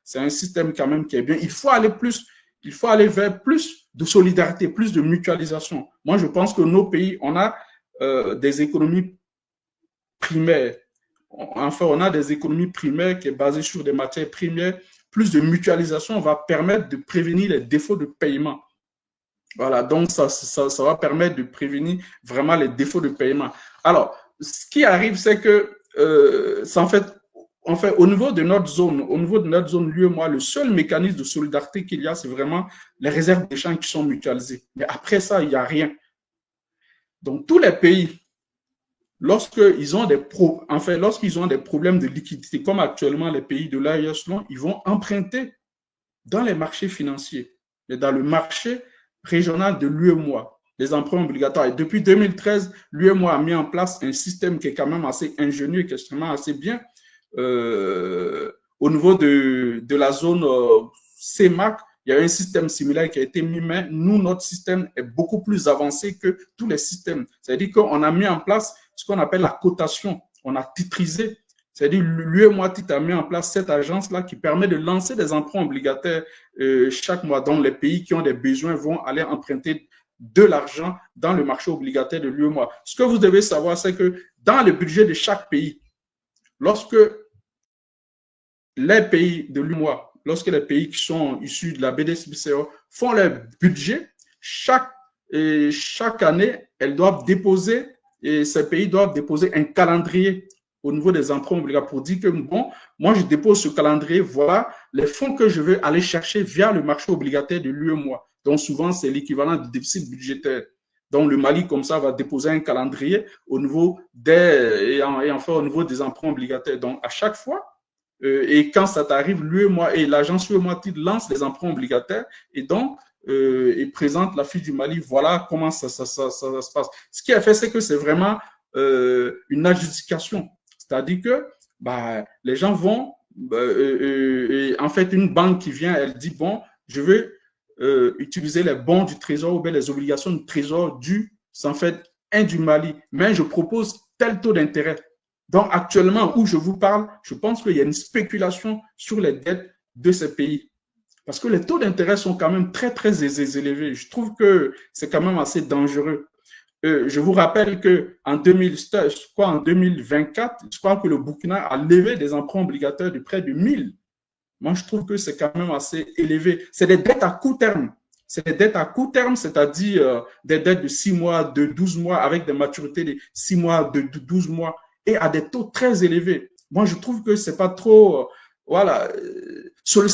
c'est un système quand même qui est bien. Il faut aller vers plus de solidarité, plus de mutualisation. Moi, je pense que nos pays, on a des économies primaires. Enfin, on a des économies primaires qui est basées sur des matières premières. Plus de mutualisation va permettre de prévenir les défauts de paiement. Voilà, donc ça va permettre de prévenir vraiment les défauts de paiement. Alors, ce qui arrive, c'est que en fait, au niveau de notre zone, lui et moi, le seul mécanisme de solidarité qu'il y a, c'est vraiment les réserves d'échange qui sont mutualisées. Mais après ça, il n'y a rien. Donc, tous les pays, lorsqu'ils ont lorsqu'ils ont des problèmes de liquidité, comme actuellement les pays de l'AES, ils vont emprunter dans les marchés financiers et dans le marché régional de l'UEMOA, les emprunts obligatoires. Et depuis 2013, l'UEMOA a mis en place un système qui est quand même assez ingénieux, qui est extrêmement assez bien au niveau de la zone CEMAC. Il y a un système similaire qui a été mis, mais nous, notre système est beaucoup plus avancé que tous les systèmes. C'est-à-dire qu'on a mis en place ce qu'on appelle la cotation. On a titrisé. C'est-à-dire l'UEMOA a mis en place cette agence-là qui permet de lancer des emprunts obligataires chaque mois. Donc, les pays qui ont des besoins vont aller emprunter de l'argent dans le marché obligataire de l'UEMOA. Ce que vous devez savoir, c'est que dans le budget de chaque pays, lorsque les pays de l'UEMOA, lorsque les pays qui sont issus de la BDCPCO font leur budget, chaque année, elles doivent déposer, et ces pays doivent déposer un calendrier au niveau des emprunts obligatoires pour dire que, bon, moi, je dépose ce calendrier, voilà les fonds que je veux aller chercher via le marché obligataire de l'UEMOA. Donc, souvent, c'est l'équivalent du déficit budgétaire. Donc, le Mali, comme ça, va déposer un calendrier au niveau et enfin au niveau des emprunts obligataires. Donc, à chaque fois, et quand ça t'arrive, l'UEMOA et l'agence UEMOA lance les emprunts obligataires et donc, il présente la fiche du Mali. Voilà comment ça se passe. Ce qui est fait, c'est que c'est vraiment une adjudication. C'est-à-dire que les gens vont, en fait, une banque qui vient, elle dit, bon, je veux utiliser les bons du Trésor ou bien les obligations du Trésor du Mali, mais je propose tel taux d'intérêt. Donc, actuellement, où je vous parle, je pense qu'il y a une spéculation sur les dettes de ces pays. Parce que les taux d'intérêt sont quand même très, très élevés. Je trouve que c'est quand même assez dangereux. Je vous rappelle qu'en 2024, je crois que le Burkina a levé des emprunts obligataires de près de 1000. Moi, je trouve que c'est quand même assez élevé. C'est des dettes à court terme. C'est des dettes à court terme, c'est-à-dire des dettes de 6 mois, de 12 mois, avec des maturités de 6 mois, de 12 mois, et à des taux très élevés. Moi, je trouve que c'est pas trop, voilà, sur le